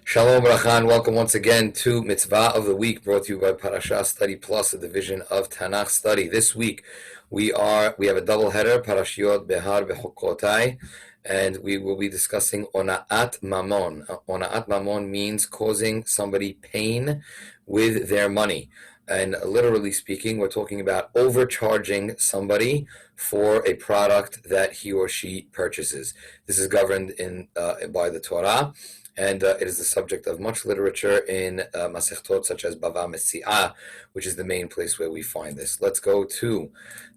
Shalom Bracha, and welcome once again to Mitzvah of the Week, brought to you by Parasha Study Plus, a division of Tanakh study. This week we have a double header, Parashiot Behar Behukotai, and we will be discussing Ona'at Mamon. Ona'at Mamon means causing somebody pain with their money. And literally speaking, we're talking about overcharging somebody for a product that he or she purchases. This is governed by the Torah, and it is the subject of much literature in Masechtot such as Bava Metzia, which is the main place where we find this. Let's go to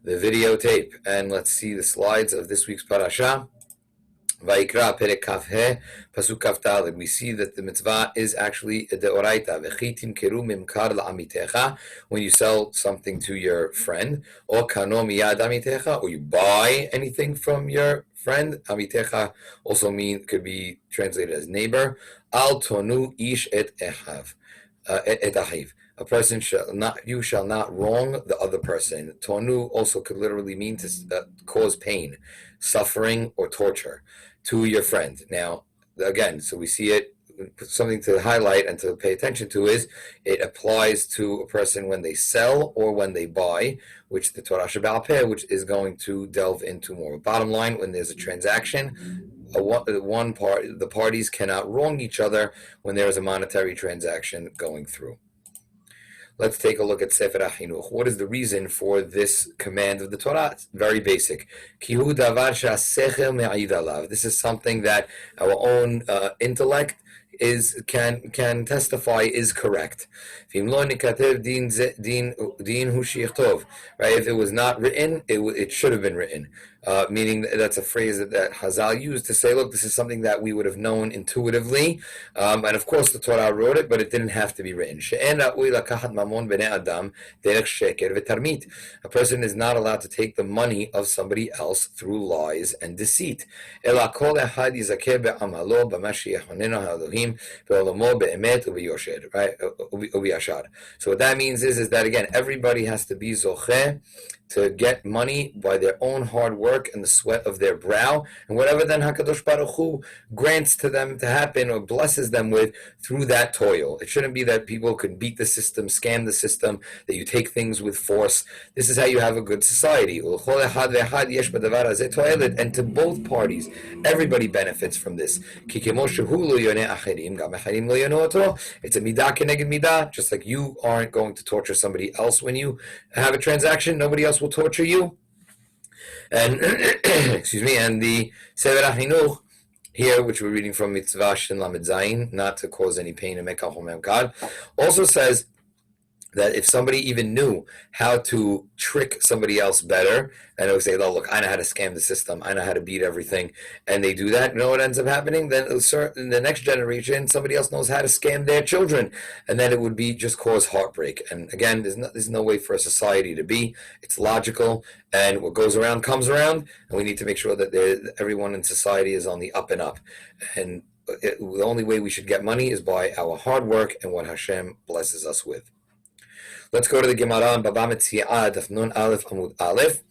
the videotape and let's see the slides of this week's parasha. Vayikra perek kaf pasuk kaf daled. We see that the mitzvah is actually a deoraita. V'chitim keru mimkar la'amitecha, when you sell something to your friend, or kano miyad amitecha, or you buy anything from your friend. Amitecha also could be translated as neighbor. Al tonu ish et echav, et achiv. A person you shall not wrong the other person. Tonu also could literally mean to cause pain, suffering, or torture to your friend. Now, again, so we see it, something to highlight and to pay attention to is it applies to a person when they sell or when they buy, which the Torah Shebe'al Peh, which is going to delve into more. Bottom line, when there's a transaction, the parties cannot wrong each other when there is a monetary transaction going through. Let's take a look at Sefer HaChinuch. What is the reason for this command of the Torah? It's very basic. Kihu davar she'asechel me'ayid alav. This is something that our own intellect can testify is correct. Right? If it was not written, it should have been written. Meaning that's a phrase that Hazal used to say, look, this is something that we would have known intuitively. And of course the Torah wrote it, but it didn't have to be written. A person is not allowed to take the money of somebody else through lies and deceit. Right? So what that means is that, again, everybody has to be zocheh to get money by their own hard work and the sweat of their brow, and whatever then HaKadosh Baruch Hu grants to them to happen or blesses them with through that toil. It shouldn't be that people can beat the system, scam the system, that you take things with force. This is how you have a good society. And to both parties, everybody benefits from this. It's a midah keneged midah, just like you aren't going to torture somebody else when you have a transaction. Nobody else will torture you. And excuse me, and the Sefer HaChinuch here, which we're reading from Mitzvah Shin Lamed Zayin, not to cause any pain and make a home God, also says that if somebody even knew how to trick somebody else better, and they would say, oh, look, I know how to scam the system, I know how to beat everything, and they do that, you know what ends up happening? Then in the next generation, somebody else knows how to scam their children, and then it would be just cause heartbreak. And again, there's no way for a society to be. It's logical, and what goes around comes around, and we need to make sure that everyone in society is on the up and up. And the only way we should get money is by our hard work and what Hashem blesses us with. Let's go to the Gemara on Bava Metzia, Daf Nun Aleph Amud Aleph,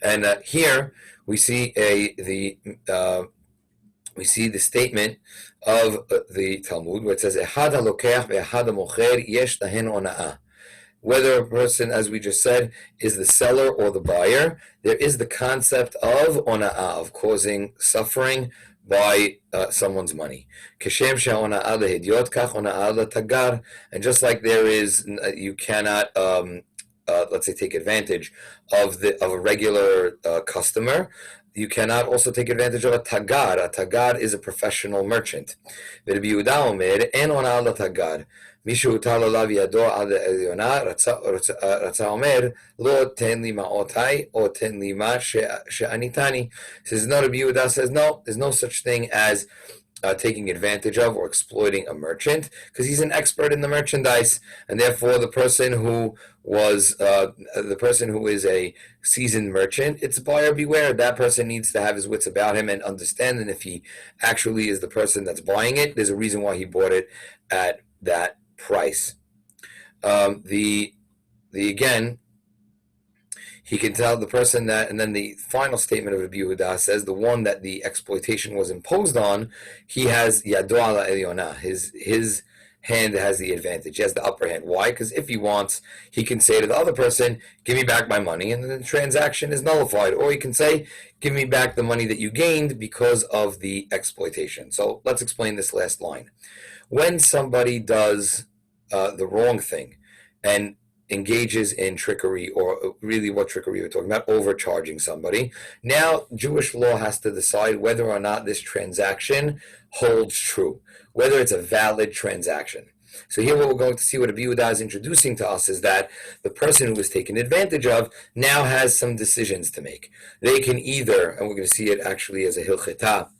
and here we see the statement of the Talmud where it says Echad halokech ve'echad hamocher yesh lahen ona'ah. Whether a person, as we just said, is the seller or the buyer, there is the concept of ona'ah, of causing suffering by someone's money. And just like there is, you cannot, let's say, take advantage of a regular customer, you cannot also take advantage of a tagar. A tagar is a professional merchant. מי שהוטל עליו ידו עד העליונה רצה אומר לא תן לי מעותי או תן לי מה שעניתני. Says no, Rabbi Yehuda says no, there's no such thing as taking advantage of or exploiting a merchant, because he's an expert in the merchandise, and therefore the person who is a seasoned merchant, it's buyer beware. That person needs to have his wits about him and understand, and if he actually is the person that's buying it, there's a reason why he bought it at that price. Again, he can tell the person that, and then the final statement of Rabbi Yehuda says the one that the exploitation was imposed on, he has yado ala elyona, his hand has the advantage, he has the upper hand. Why? Because if he wants, he can say to the other person, give me back my money, and then the transaction is nullified. Or he can say, give me back the money that you gained because of the exploitation. So let's explain this last line. When somebody does the wrong thing and engages in trickery, or really what trickery we're talking about, overcharging somebody, now Jewish law has to decide whether or not this transaction holds true, whether it's a valid transaction. So here what we're going to see, what Rabbi Yehuda is introducing to us, is that the person who was taken advantage of now has some decisions to make. They can either, and we're going to see it actually as a hilcheta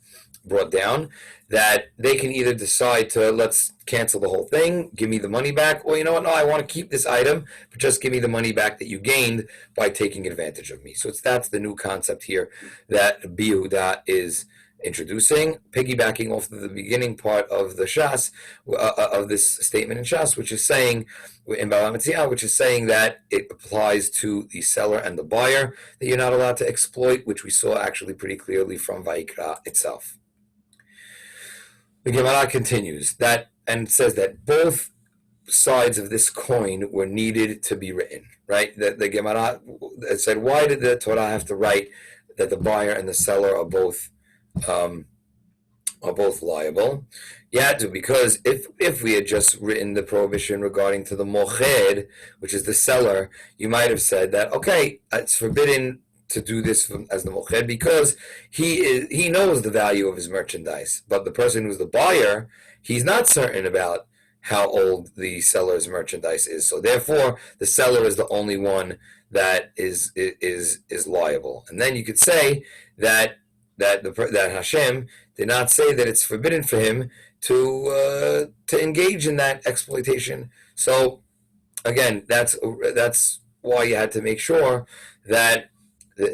brought down, that they can either decide to, let's cancel the whole thing, give me the money back, or you know what, no, I want to keep this item, but just give me the money back that you gained by taking advantage of me. So that's the new concept here that Rabbi Yehuda is introducing, piggybacking off the beginning part of the Shas, of this statement in Shas, which is saying, in Bava Metzia, which is saying that it applies to the seller and the buyer, that you're not allowed to exploit, which we saw actually pretty clearly from Vayikra itself. The Gemara continues that and says that both sides of this coin were needed to be written, right? The Gemara said, why did the Torah have to write that the buyer and the seller are both liable? Yeah, because if we had just written the prohibition regarding to the moched, which is the seller, you might have said that, okay, it's forbidden to do this as the moched because he knows the value of his merchandise, but the person who's the buyer, he's not certain about how old the seller's merchandise is. So therefore, the seller is the only one that is liable. And then you could say that Hashem did not say that it's forbidden for him to engage in that exploitation. So again, that's why you had to make sure that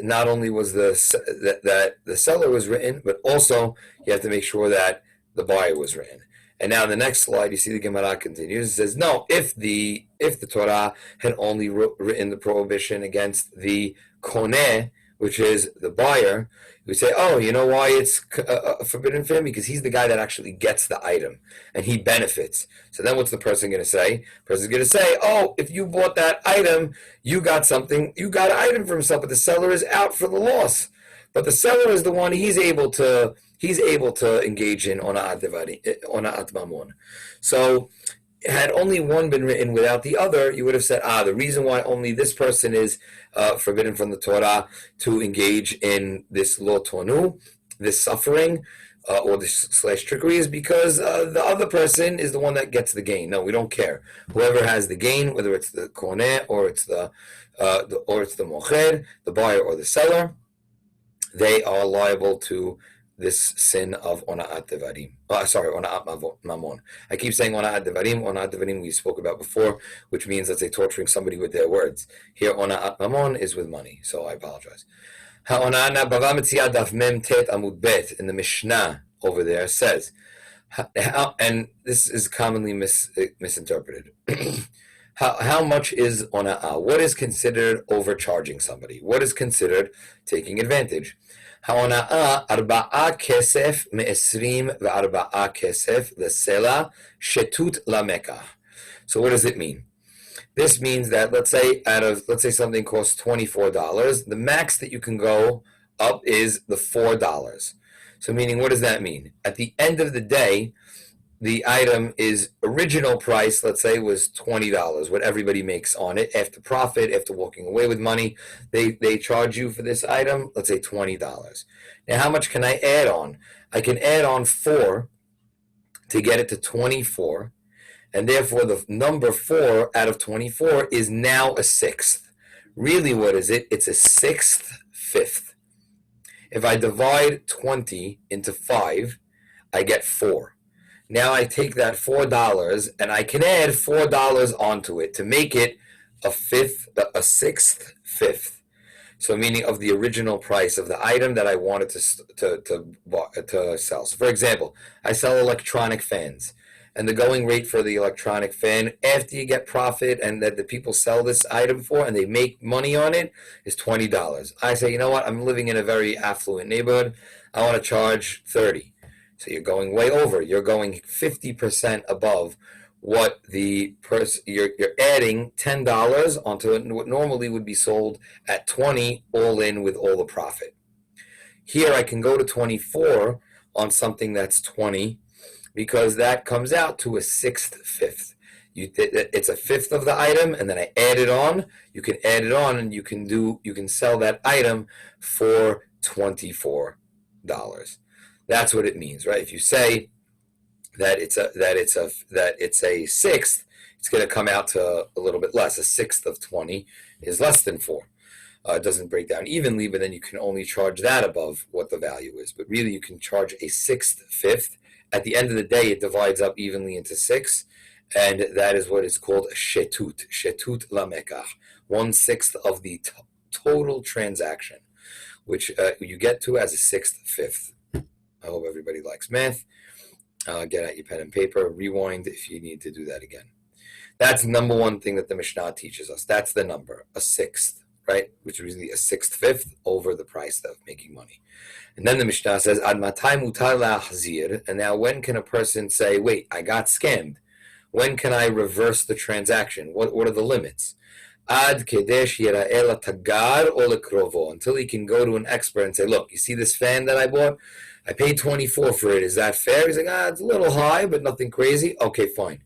not only was that the seller was written, but also you have to make sure that the buyer was written. And now in the next slide, you see the Gemara continues. It says, no, if the Torah had only written the prohibition against the koneh, which is the buyer, we say, oh, you know why it's forbidden for him? Because he's the guy that actually gets the item and he benefits. So then what's the person going to say? The person's going to say, oh, if you bought that item, you got something, you got an item for himself, but the seller is out for the loss. But the seller is the one, he's able to engage in Ona'at Mamon. So had only one been written without the other, you would have said, the reason why only this person is forbidden from the Torah to engage in this lo tonu, this suffering, or this / trickery, is because the other person is the one that gets the gain. No, we don't care. Whoever has the gain, whether it's the koneh or it's the moched, the buyer or the seller, they are liable to this sin of Ona'at Devarim. Ona'at Mamon. I keep saying Ona'at Devarim we spoke about before, which means, let's say, torturing somebody with their words. Here, Ona'at Mamon is with money, so I apologize. Ha'ona'ana Bava Metzia Daf Mem Tet Amud Bet, in the Mishnah over there, says, and this is commonly misinterpreted, how much is Ona'ah? What is considered overcharging somebody? What is considered taking advantage? Ha'ona'ah arba'a kesef me'esrim ve'arba'a kesef lesela shetut lamekah. So what does it mean? This means that let's say something costs $24, the max that you can go up is the $4. So meaning, what does that mean? At the end of the day, the item is original price, let's say, was $20, what everybody makes on it. After profit, after walking away with money, they charge you for this item, let's say $20. Now, how much can I add on? I can add on 4 to get it to 24, and therefore the number 4 out of 24 is now a sixth. Really, what is it? It's a sixth fifth. If I divide 20 into 5, I get 4. Now I take that $4 and I can add $4 onto it to make it a sixth fifth. So meaning of the original price of the item that I wanted to sell. So for example, I sell electronic fans. and the going rate for the electronic fan after you get profit and that the people sell this item for and they make money on it is $20. I say, you know what? I'm living in a very affluent neighborhood. I want to charge $30. So you're going way over. You're going 50% above what the person you're adding $10 onto it, what normally would be sold at $20 all in with all the profit. Here I can go to 24 on something that's 20 because that comes out to a fifth. It's a fifth of the item, and then I add it on. You can add it on, and you can sell that item for $24. That's what it means, right? If you say that it's a sixth, it's going to come out to a little bit less. A sixth of 20 is less than 4. It doesn't break down evenly, but then you can only charge that above what the value is. But really, you can charge a fifth. At the end of the day, it divides up evenly into 6, and that is what is called a shetut lamekach, 1/6 of the total transaction, which you get to as a fifth. I hope everybody likes math. Get out your pen and paper, rewind if you need to do that again. That's number one thing that the Mishnah teaches us. That's the number, a sixth, right? Which is really a fifth over the price of making money. And then the Mishnah says, Ad matai mutar la'achzir. And now when can a person say, wait, I got scammed? When can I reverse the transaction? What are the limits? Ad kedesh yera'el tagar o lekrovo. Until he can go to an expert and say, look, you see this fan that I bought? I paid $24 for it. Is that fair? He's like, it's a little high, but nothing crazy. Okay, fine.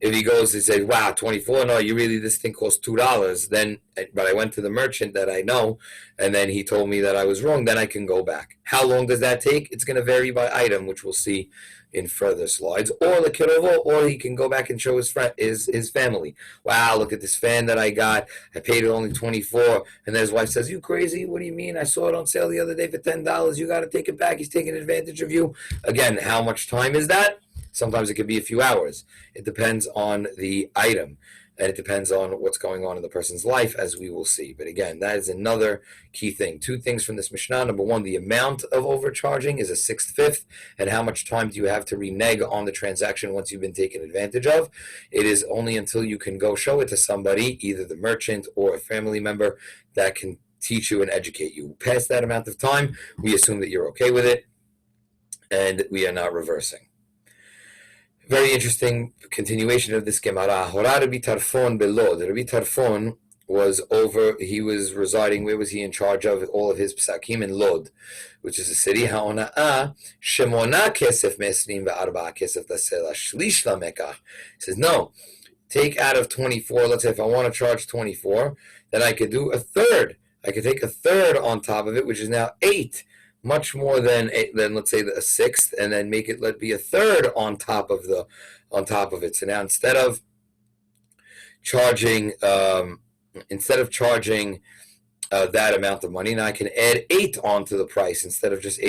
If he goes and says, wow, $24, no, this thing costs $2, then, but I went to the merchant that I know, and then he told me that I was wrong, then I can go back. How long does that take? It's going to vary by item, which we'll see in further slides. Or the kirovo, or he can go back and show his family. Wow, look at this fan that I got. I paid it only $24. And then his wife says, you crazy? What do you mean? I saw it on sale the other day for $10. You got to take it back. He's taking advantage of you. Again, how much time is that? Sometimes it could be a few hours. It depends on the item, and it depends on what's going on in the person's life, as we will see. But again, that is another key thing. 2 things from this Mishnah. Number 1, the amount of overcharging is a fifth, and how much time do you have to renege on the transaction once you've been taken advantage of? It is only until you can go show it to somebody, either the merchant or a family member, that can teach you and educate you. Past that amount of time, we assume that you're okay with it, and we are not reversing. Very interesting continuation of this Gemara. Rabbi Tarfon belod. Rabbi Tarfon he was residing, where was he in charge of all of his psakim? In Lod, which is a city. Ona'at, shemona kesef me'esrim ve'arba kesef tasela shlish lamekach. He says, no, take out of 24, let's say if I want to charge 24, then I could do a third. I could take a third on top of it, which is now 8. Much more than let's say a sixth, and then make it let be a third on top of it. So now instead of charging that amount of money, now I can add 8 onto the price instead of just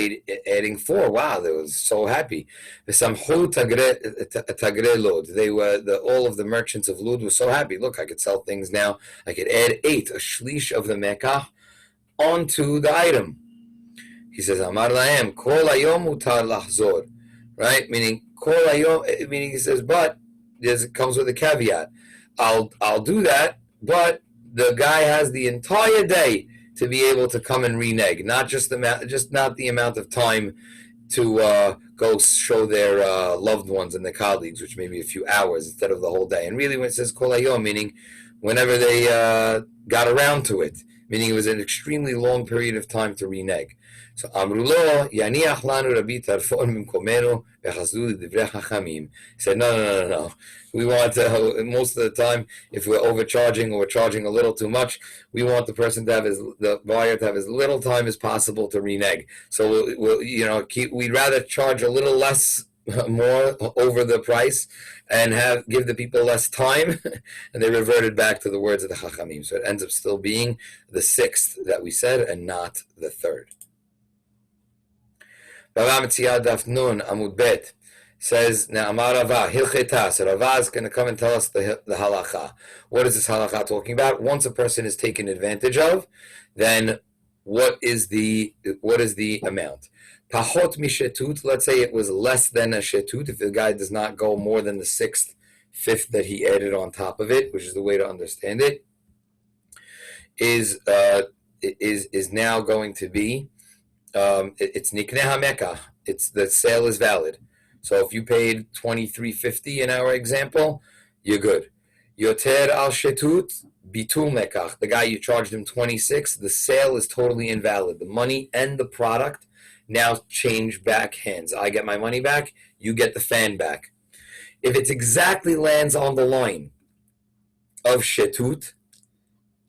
adding 4. Wow, they was so happy. All of the merchants of Lud were so happy. Look, I could sell things now. I could add 8, a shlish of the mekach, onto the item. He says, Amar lahem, kol hayom mutar lachzor, right? Meaning, kol hayom, meaning he says, but it comes with a caveat. I'll do that, but the guy has the entire day to be able to come and renege, not not the amount of time to go show their loved ones and their colleagues, which may be a few hours instead of the whole day. And really, when it says kol hayom, meaning whenever they got around to it, meaning it was an extremely long period of time to renege. So Amrulo Yaniach Lanu Rabbi Tarfon Mimkomenu Bechazdu Divrei Chachamim. He said, no. We want to, most of the time, if we're overcharging or we're charging a little too much, we want the person to have the buyer to have as little time as possible to renege. So we'd rather charge a little less, more over the price, and give the people less time. And they reverted back to the words of the Chachamim. So it ends up still being the 6th that we said, and not the 3rd. Rava Metzia Daf Nun Amud Bet says, now Amar Rava Hilcheta. So Rava is going to come and tell us the halacha. What is this halacha talking about? Once a person is taken advantage of, then what is the amount? Pachot mishetut, let's say it was less than a shetut, if the guy does not go more than the fifth that he added on top of it, which is the way to understand it, is now going to be, it's nikneh hamekach. It's the sale is valid. So if you paid $23.50 in our example, you're good. Yoter al shetut bitul mekach. The guy you charged him 26, the sale is totally invalid. The money and the product now change back hands. I get my money back, you get the fan back. If it exactly lands on the line of shetut,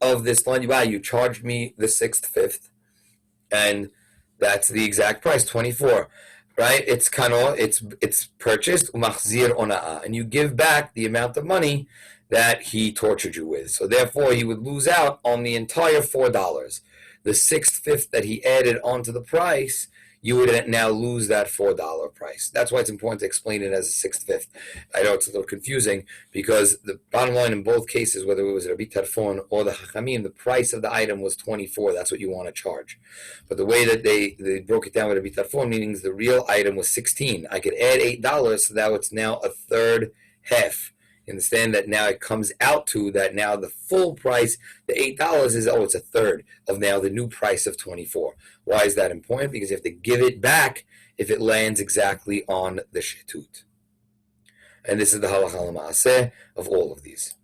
of this line, wow, you charged me the fifth, and that's the exact price, 24, right? It's purchased, umachzir ona'at, and you give back the amount of money that he tortured you with. So therefore, he would lose out on the entire $4. The fifth that he added onto the price, you would now lose that $4 price. That's why it's important to explain it as a fifth. I know it's a little confusing because the bottom line in both cases, whether it was Rabbi Tarfon or the Chachamim, the price of the item was 24. That's what you want to charge. But the way that they broke it down with Rabbi Tarfon, meaning the real item was 16. I could add $8, so that it's now a third half. Understand that now it comes out to that now the full price, the $8 is, it's a third of now the new price of 24. Why is that important? Because you have to give it back if it lands exactly on the shetut. And this is the halacha l'maaseh of all of these.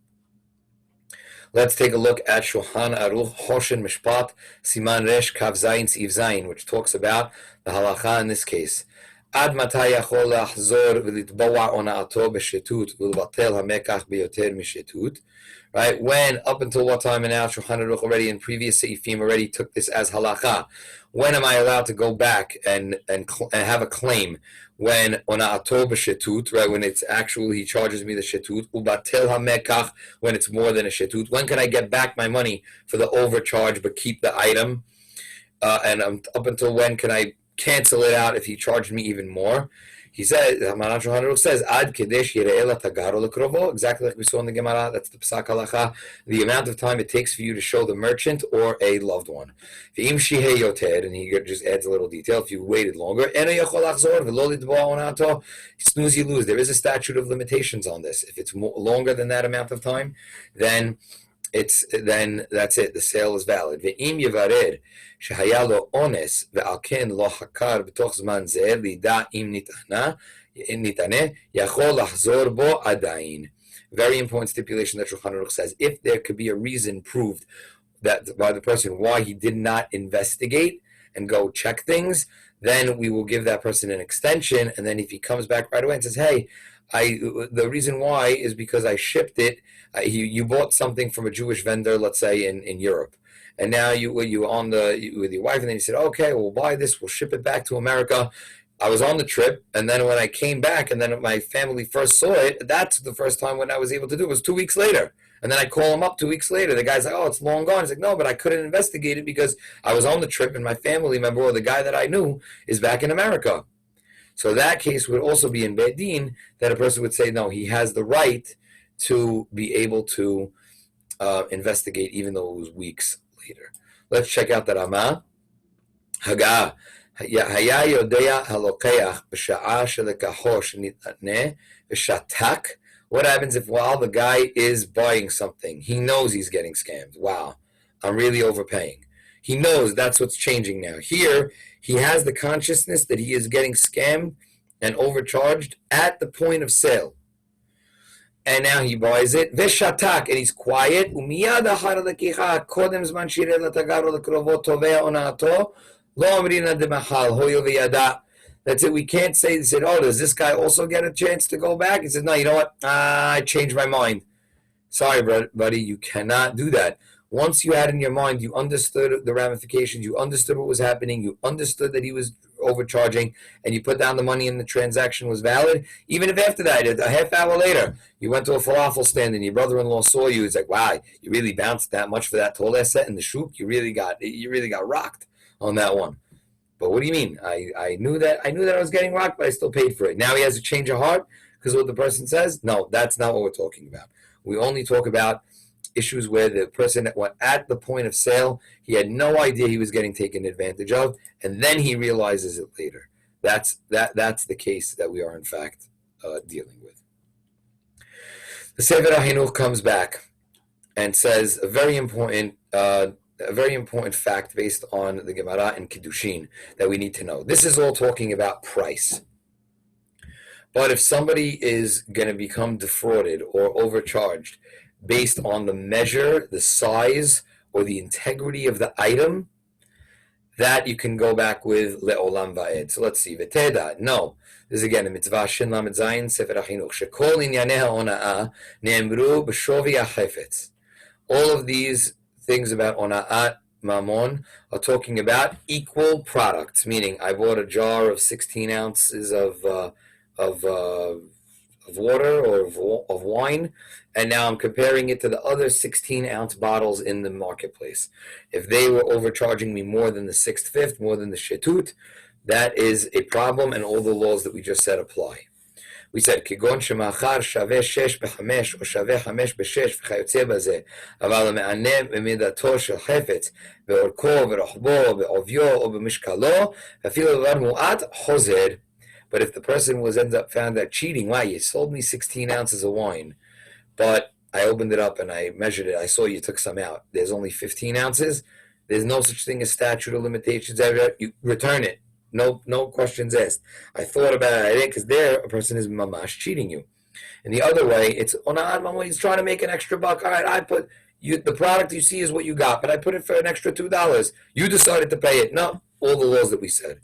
Let's take a look at Shulchan Aruch Choshen Mishpat Siman Resh Kav Zayin Siv Zayin, which talks about the halacha in this case. עד מתי יכול לחזור ולתבוע הונאתו בשטות ולבטל המקח ביותר משטות? Right? When, up until what time, and now Shulchan Aruch already in previous seifim already took this as halacha. When am I allowed to go back and have a claim when ona'ato b'shetut, right? When it's actually he charges me the shetut, ubatel hamekach, when it's more than a shetut. When can I get back my money for the overcharge but keep the item? And up until when can I cancel it out if he charged me even more? He says, Ad kedesh yire'ela tagaro lekrovo, exactly like we saw in the Gemara. That's the Psak Halacha. The amount of time it takes for you to show the merchant or a loved one. V'im shihei yoter, and he just adds a little detail. If you waited longer, eno yachol lachzor v'lo litboa onato, snooze you lose. There is a statute of limitations on this. If it's longer than that amount of time, then that's it. The sale is valid. Ve'im yivared shehaya lo ones ve'al ken lo hakar b'toch zman zeh lida im nitaneh yachol lahzor bo adayin. Very important stipulation that Shulchan Aruch says. If there could be a reason proved that by the person why he did not investigate and go check things, then we will give that person an extension. And then if he comes back right away and says, hey, the reason why is because I shipped it. You bought something from a Jewish vendor, let's say in Europe, and now you with your wife, and then you said, okay, we'll buy this, we'll ship it back to America. I was on the trip, and then when I came back, and then my family first saw it, that's the first time when I was able to do it. It was 2 weeks later. And then I call him up 2 weeks later. The guy's like, oh, it's long gone. He's like, no, but I couldn't investigate it because I was on the trip, and my family member or the guy that I knew is back in America. So that case would also be in Beit Din, that a person would say, no, he has the right to be able to investigate even though it was weeks later. Let's check out the Ramah. Haga. היה יודע הלוקח בשעה שלקחו שנתנה ושתק. What happens if while the guy is buying something, he knows he's getting scammed? Wow, I'm really overpaying. He knows that's what's changing now. Here, he has the consciousness that he is getting scammed and overcharged at the point of sale. And now he buys it, ושתק, and he's quiet, ומיד אחר הלקיחה, קודם זמן שיראה לתגר או לקרובו תובע הונאתו, לא אמרינא דמחל, הואיל וידע. That's it. We can't say, he said, oh, does this guy also get a chance to go back? He said, no, you know what? I changed my mind. Sorry, buddy, you cannot do that. Once you had in your mind, you understood the ramifications, you understood what was happening, you understood that he was overcharging, and you put down the money and the transaction was valid. Even if after that, a half hour later, you went to a falafel stand and your brother-in-law saw you, he's like, wow, you really bounced that much for that toleh set in the shuk? You really got rocked on that one. But what do you mean? I knew that I was getting rocked, but I still paid for it. Now he has a change of heart because of what the person says? No, that's not what we're talking about. We only talk about issues where the person at the point of sale, he had no idea he was getting taken advantage of, and then he realizes it later. That's the case that we are in fact dealing with. The Sefer HaChinuch comes back and says a very important fact based on the Gemara and Kiddushin that we need to know. This is all talking about price. But if somebody is going to become defrauded or overcharged based on the measure, the size, or the integrity of the item, that you can go back with le'olam va'ed. So let's see. V'teda, no. This is again a mitzvah shin lamed zayin sefer HaChinuch. Shekol inyanei ha'ona'ah ne'emru b'shovi ha'chefetz. All of these things about Ona'at, Mamon, are talking about equal products, meaning I bought a jar of 16 ounces of water or of wine, and now I'm comparing it to the other 16-ounce bottles in the marketplace. If they were overcharging me more than the sixth-fifth, more than the shetut, that is a problem, and all the laws that we just said apply. We said, כגון שמאחר שווה 6 ב-5 או שווה 5 ב-6 וכיוצא בזה, אבל המענה במידתו של חפץ, באורכו, ברוחבו, בעוביו או במשקלו, אפילו דבר מועט, חוזר. But if the person ends up found that cheating, wow, you sold me 16 ounces of wine, but I opened it up and I measured it, I saw you took some out. There's only 15 ounces. There's no such thing as statute of limitations. You return it. No questions asked. I thought about it. I didn't, because there a person is mamash cheating you. And the other way, it's Ona'at Mamon. He's trying to make an extra buck. All right, I put the product you see is what you got, but I put it for an extra $2. You decided to pay it. No, all the laws that we said.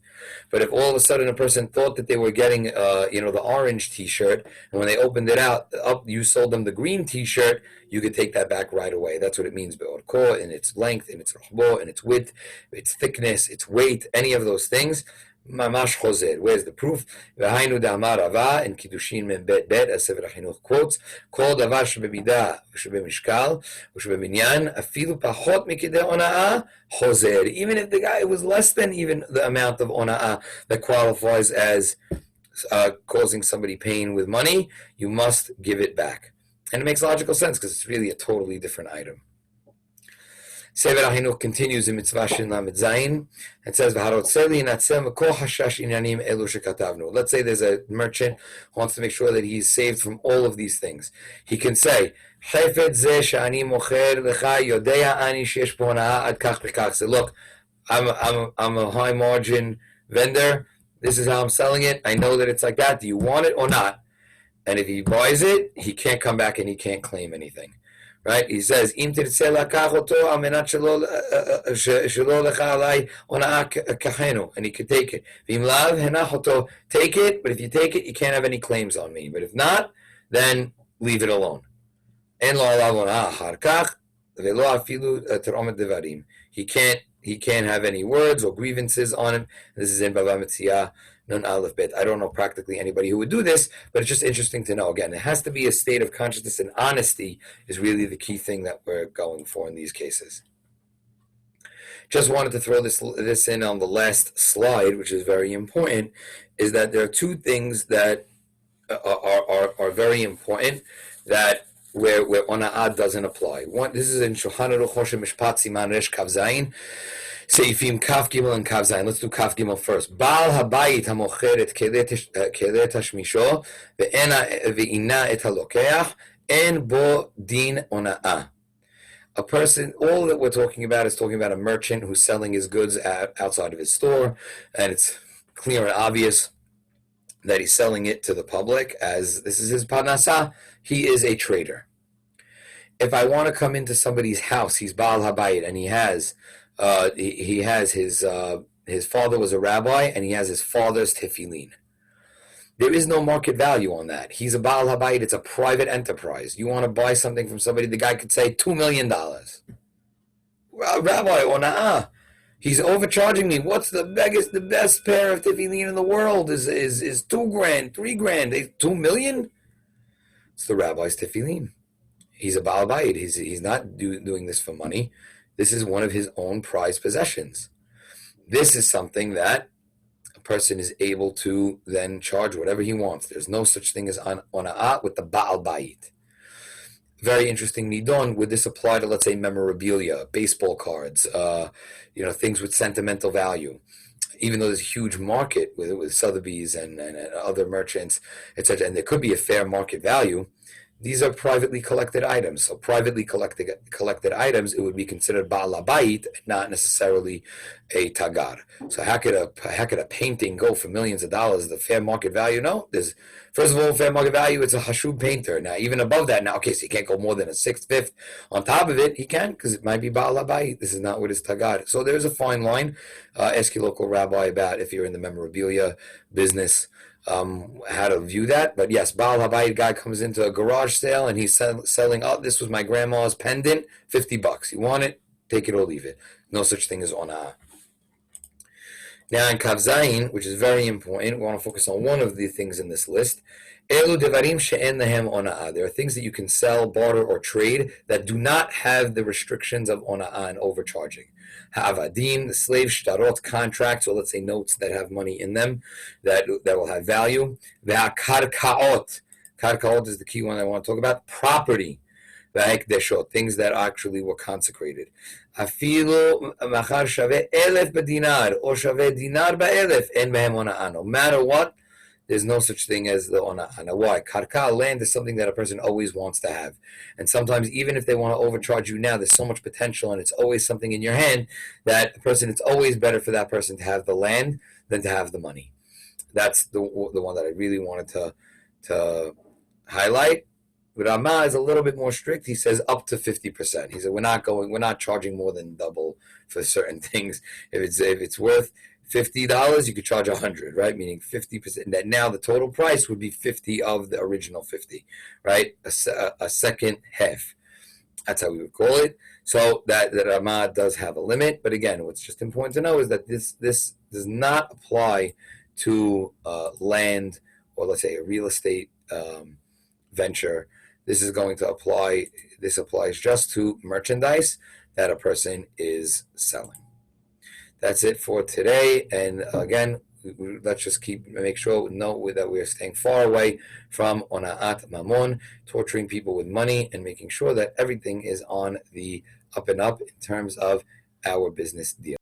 But if all of a sudden a person thought that they were getting, the orange T-shirt, and when they opened it up, you sold them the green T-shirt, you could take that back right away. That's what it means, be'orko, in its length, in its rochbo, in its width, its thickness, its weight, any of those things. Mamash chozer. Where's the proof? V'hainu da'amar Rava in Kiddushin men bet bet, as Sefer HaChinuch quotes, kol davar shebemidah v'shebemishkal v'shebeminyan afilu pachot mikidei ona'ah chozer. Even if the guy was less than even the amount of ona'ah that qualifies as causing somebody pain with money, you must give it back. And it makes logical sense because it's really a totally different item. Sefer HaChinuch continues in Mitzvah Shin Lamed Zayin and says, let's say there's a merchant who wants to make sure that he's saved from all of these things. He can say, say, look, I'm a high margin vendor. This is how I'm selling it. I know that it's like that. Do you want it or not? And if he buys it, he can't come back and he can't claim anything. Right? He says, and he can take it. Take it, but if you take it, you can't have any claims on me. But if not, then leave it alone. He can't have any words or grievances on him. This is in Bava Metzia. Nun Aleph Bet. I don't know practically anybody who would do this, but it's just interesting to know. Again, it has to be a state of consciousness, and honesty is really the key thing that we're going for in these cases. Just wanted to throw this in on the last slide, which is very important, is that there are two things that are very important that where Ona'at doesn't apply. One, this is in Shulchan Aruch Mishpat Siman Resh Kav Zayin. Seifim Kaf Gimel and Kav Zayin. Let's do Kaf Gimel first. Baal habayit hamocher et kelei tashmisho ve'ina et halokeach en bo din ona'ah. A person, all that we're talking about is talking about a merchant who's selling his goods outside of his store, and it's clear and obvious that he's selling it to the public as this is his parnasa. He is a trader. If I want to come into somebody's house, he's Baal habayit, and he has his father was a rabbi, and he has his father's tefillin. There is no market value on that. He's a Baal habayit. It's a private enterprise. You want to buy something from somebody, the guy could say $2 million. Well, Rabbi Ona'ah, he's overcharging me. What's the best pair of tefillin in the world is $2,000, $3,000, $2 million? It's the rabbi's tefillin. He's a Baal habayit. He's not doing this for money. This is one of his own prized possessions. This is something that a person is able to then charge whatever he wants. There's no such thing as ona'at with the Baal bayit. very interesting nidon. Would this apply to, let's say, memorabilia, baseball cards, things with sentimental value? Even though there's a huge market with Sotheby's and other merchants, etc., and there could be a fair market value, these are privately collected items. So privately collected items, it would be considered Baal Habayit, not necessarily a Tagar. So how could a painting go for millions of dollars? The fair market value? No. There's, first of all, fair market value, it's a Hashub painter. Now, even above that, now, okay, so he can't go more than a sixth, fifth. On top of it, he can, because it might be Baal Habayit. This is not what is Tagar. So there's a fine line. Ask your local rabbi about if you're in the memorabilia business, how to view that. But yes, Baal Habayit guy comes into a garage sale and he's selling, oh, this was my grandma's pendant, $50. You want it? Take it or leave it. No such thing as Ona'at. Now in Kav Zayin, which is very important, we want to focus on one of the things in this list. Elu devarim she'en lahem ona'ah. There are things that you can sell, barter, or trade that do not have the restrictions of ona'ah and overcharging. Ha'avadim, the slave shtarot contracts, or let's say notes that have money in them that will have value. Ve'akarkaot. Karkaot is the key one I want to talk about. Property. Ve'hekdeshot, things that actually were consecrated. Afilu machar shaveh 1,000 b'dinar, or shaveh dinar ba'elef, en behem ona'ah. No matter what, there's no such thing as the ona'ah. Now, why? Karka, land, is something that a person always wants to have. And sometimes, even if they want to overcharge you now, there's so much potential and it's always something in your hand that it's always better for that person to have the land than to have the money. That's the one that I really wanted to highlight. But Rama is a little bit more strict. He says up to 50%. He said we're not charging more than double for certain things. If it's worth $50, you could charge $100, right? Meaning 50%. That now the total price would be 50 of the original 50, right? A second half. That's how we would call it. So that Rama does have a limit. But again, what's just important to know is that this does not apply to land, or let's say a real estate venture. This applies just to merchandise that a person is selling. That's it for today. And again, let's just make sure that we are staying far away from Ona'at Mamon, torturing people with money, and making sure that everything is on the up and up in terms of our business deal.